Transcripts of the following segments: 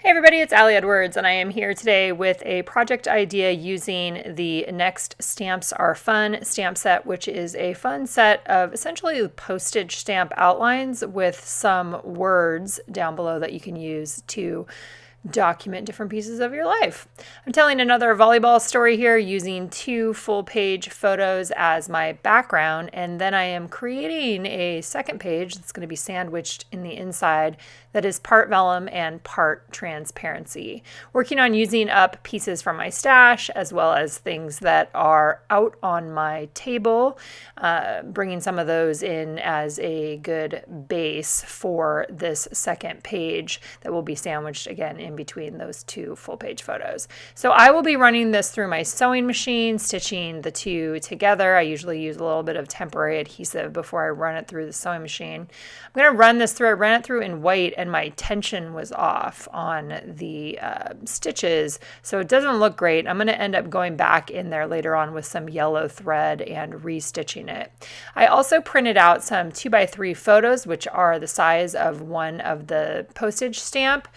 Hey everybody, it's Allie Edwards, and I am here today with a project idea using the Next Stamps Are Fun stamp set, which is a fun set of essentially postage stamp outlines with some words down below that you can use to document different pieces of your life. I'm telling another volleyball story here using 2 full-page photos as my background, and then I am creating a second page that's going to be sandwiched in the inside that is part vellum and part transparency. Working on using up pieces from my stash as well as things that are out on my table, bringing some of those in as a good base for this second page that will be sandwiched again in between those 2 full-page photos. So I will be running this through my sewing machine, stitching the 2 together. I usually use a little bit of temporary adhesive before I run it through the sewing machine. I'm going to run this through. I ran it through in white and my tension was off on the stitches, so it doesn't look great. I'm going to end up going back in there later on with some yellow thread and restitching it. I also printed out some 2x3 photos, which are the size of one of the postage stamps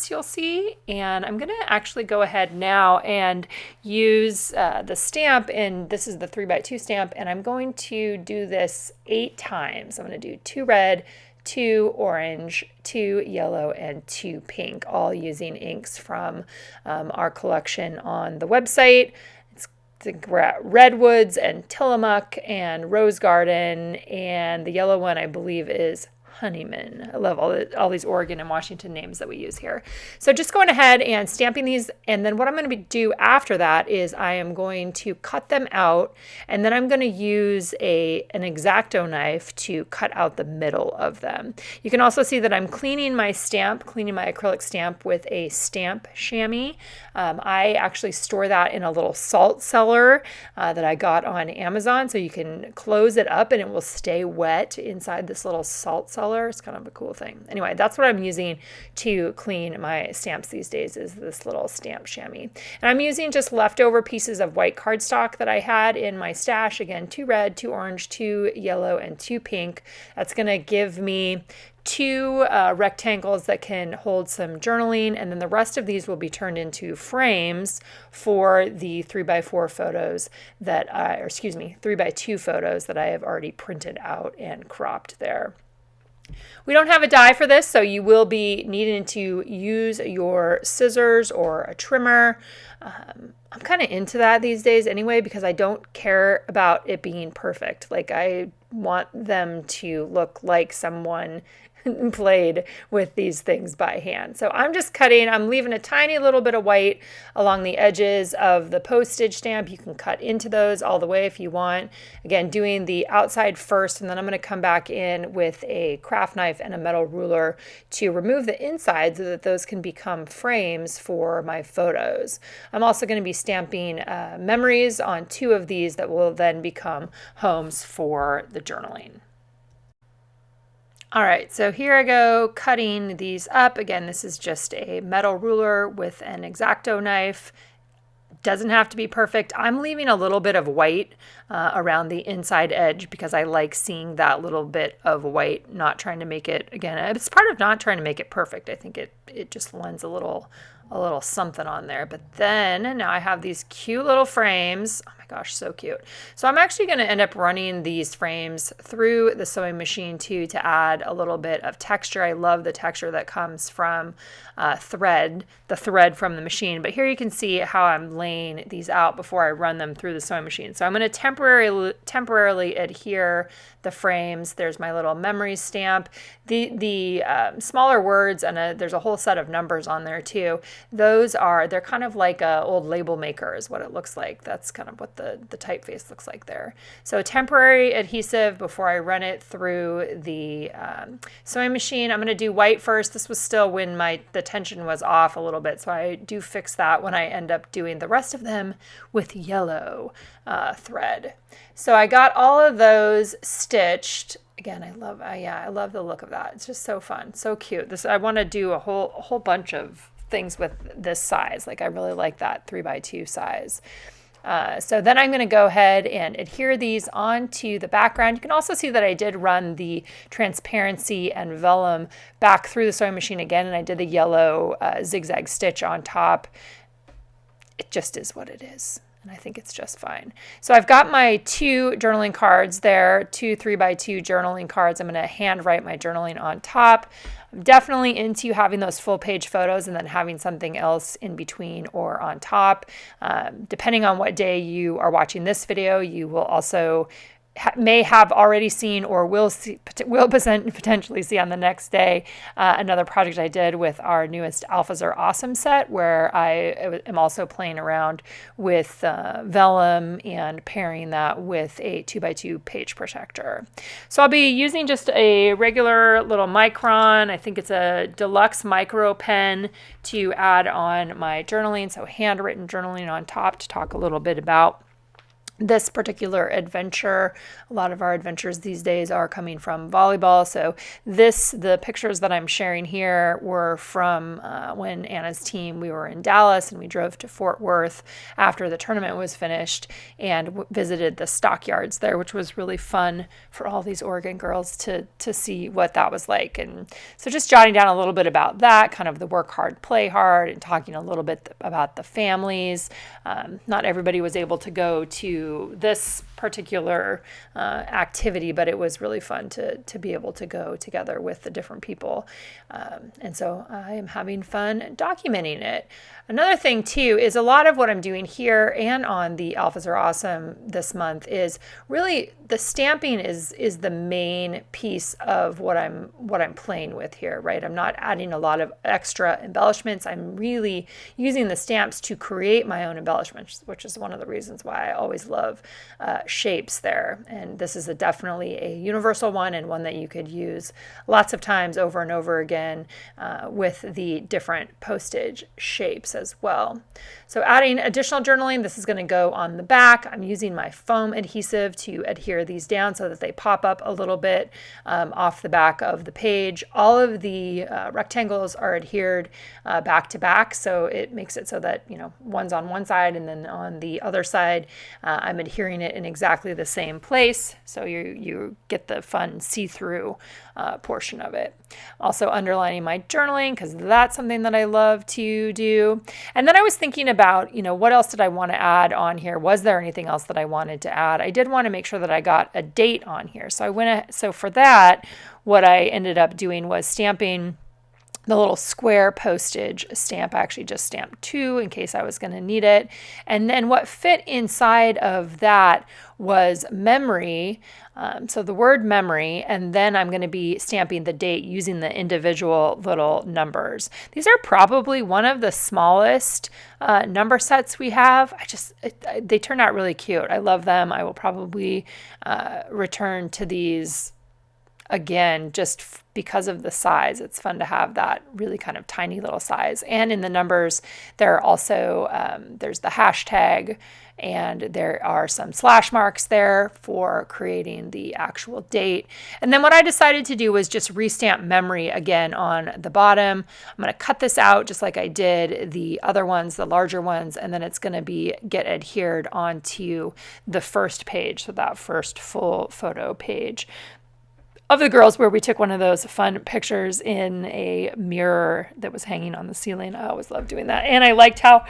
you'll see, and I'm going to actually go ahead now and use the stamp, and this is the 3x2 stamp, and I'm going to do this 8 times. I'm going to do 2 red, 2 orange, 2 yellow, and 2 pink, all using inks from our collection on the website. It's the Redwoods and Tillamook and Rose Garden, and the yellow one I believe is Honeyman. I love all these Oregon and Washington names that we use here. So just going ahead and stamping these, and then what I'm going to do after that is I am going to cut them out, and then I'm going to use an X-Acto knife to cut out the middle of them. You can also see that I'm cleaning my acrylic stamp with a stamp chamois. I actually store that in a little salt cellar that I got on Amazon, so you can close it up and it will stay wet inside this little salt cellar. It's kind of a cool thing. Anyway, that's what I'm using to clean my stamps these days, is this little stamp chamois. And I'm using just leftover pieces of white cardstock that I had in my stash. Again, 2 red, 2 orange, 2 yellow, and 2 pink. That's going to give me 2 rectangles that can hold some journaling, and then the rest of these will be turned into frames for the 3x4 photos that 3x2 photos that I have already printed out and cropped there. We don't have a die for this, so you will be needing to use your scissors or a trimmer. I'm kind of into that these days anyway, because I don't care about it being perfect. Like, I want them to look like someone played with these things by hand. So I'm just cutting, I'm leaving a tiny little bit of white along the edges of the postage stamp. You can cut into those all the way if you want. Again, doing the outside first, and then I'm going to come back in with a craft knife and a metal ruler to remove the inside so that those can become frames for my photos. I'm also going to be stamping memories on 2 of these that will then become homes for the journaling. All right, so here I go cutting these up. Again, this is just a metal ruler with an X-Acto knife. Doesn't have to be perfect. I'm leaving a little bit of white around the inside edge because I like seeing that little bit of white, not trying to make it, again, it's part of not trying to make it perfect. I think it just lends a little something on there. But then now I have these cute little frames. Oh my gosh, so cute. So I'm actually going to end up running these frames through the sewing machine too, to add a little bit of texture. I love the texture that comes from the thread from the machine. But here you can see how I'm laying these out before I run them through the sewing machine. So I'm going to temporarily adhere the frames. There's my little memory stamp. The smaller words, and there's a whole set of numbers on there too. They're kind of like a old label maker is what it looks like. That's kind of what the typeface looks like there. So temporary adhesive before I run it through the sewing machine. I'm going to do white first. This was still when the tension was off a little bit, so I do fix that when I end up doing the rest of them with yellow thread. So I got all of those stitched. Again, I love the look of that. It's just so fun, so cute. I want to do a whole bunch of things with this size. Like, I really like that 3x2 size. So then I'm going to go ahead and adhere these onto the background. You can also see that I did run the transparency and vellum back through the sewing machine again, and I did the yellow zigzag stitch on top. It just is what it is, and I think it's just fine. So I've got my 2 journaling cards there, 2 3x2 journaling cards. I'm going to hand write my journaling on top. I'm definitely into having those full page photos and then having something else in between or on top. Depending on what day you are watching this video, you will also may have already seen or will potentially see on the next day another project I did with our newest Alphas Are Awesome set, where I am also playing around with vellum and pairing that with a 2x2 page protector. So I'll be using just a regular little micron. I think it's a deluxe micro pen to add on my journaling, so handwritten journaling on top to talk a little bit about this particular adventure. A lot of our adventures these days are coming from volleyball. So the pictures that I'm sharing here were from when Anna's team, we were in Dallas and we drove to Fort Worth after the tournament was finished and visited the stockyards there, which was really fun for all these Oregon girls to see what that was like. And so just jotting down a little bit about that, kind of the work hard, play hard, and talking a little bit about the families. Not everybody was able to go to this particular activity, but it was really fun to be able to go together with the different people. And so I am having fun documenting it. Another thing too is a lot of what I'm doing here and on the Alphas Are Awesome this month is really the stamping is the main piece of what I'm playing with here, right? I'm not adding a lot of extra embellishments. I'm really using the stamps to create my own embellishments, which is one of the reasons why I always love shapes there. And this is definitely a universal one and one that you could use lots of times over and over again with the different postage shapes as well. So adding additional journaling, this is going to go on the back. I'm using my foam adhesive to adhere these down so that they pop up a little bit off the back of the page. All of the rectangles are adhered back to back, so it makes it so that, you know, one's on one side and then on the other side I'm adhering it in exactly the same place, so you get the fun see-through portion of it. Also underlining my journaling because that's something that I love to do. And then I was thinking about, you know, what else did I want to add on here? Was there anything else that I wanted to add? I did want to make sure that I got a date on here. So for that, what I ended up doing was stamping the little square postage stamp. I actually just stamped 2 in case I was going to need it. And then what fit inside of that was memory. So the word memory, and then I'm going to be stamping the date using the individual little numbers. These are probably one of the smallest number sets we have. They turn out really cute. I love them. I will probably return to these again, just because of the size. It's fun to have that really kind of tiny little size. And in the numbers, there are also, there's the hashtag, and there are some slash marks there for creating the actual date. And then what I decided to do was just restamp memory again on the bottom. I'm going to cut this out just like I did the other ones, the larger ones, and then it's going to get adhered onto the first page, so that first full photo page of the girls, where we took one of those fun pictures in a mirror that was hanging on the ceiling. I always love doing that. And I liked how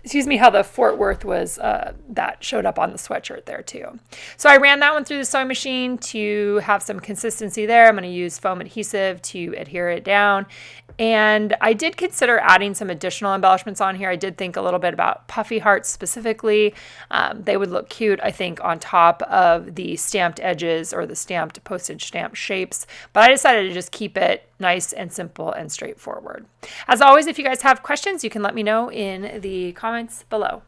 the Fort Worth was, that showed up on the sweatshirt there too. So I ran that one through the sewing machine to have some consistency there. I'm going to use foam adhesive to adhere it down. And I did consider adding some additional embellishments on here. I did think a little bit about puffy hearts specifically. They would look cute, I think, on top of the stamped edges or the stamped postage stamp shapes. But I decided to just keep it nice and simple and straightforward. As always, if you guys have questions, you can let me know in the comments below.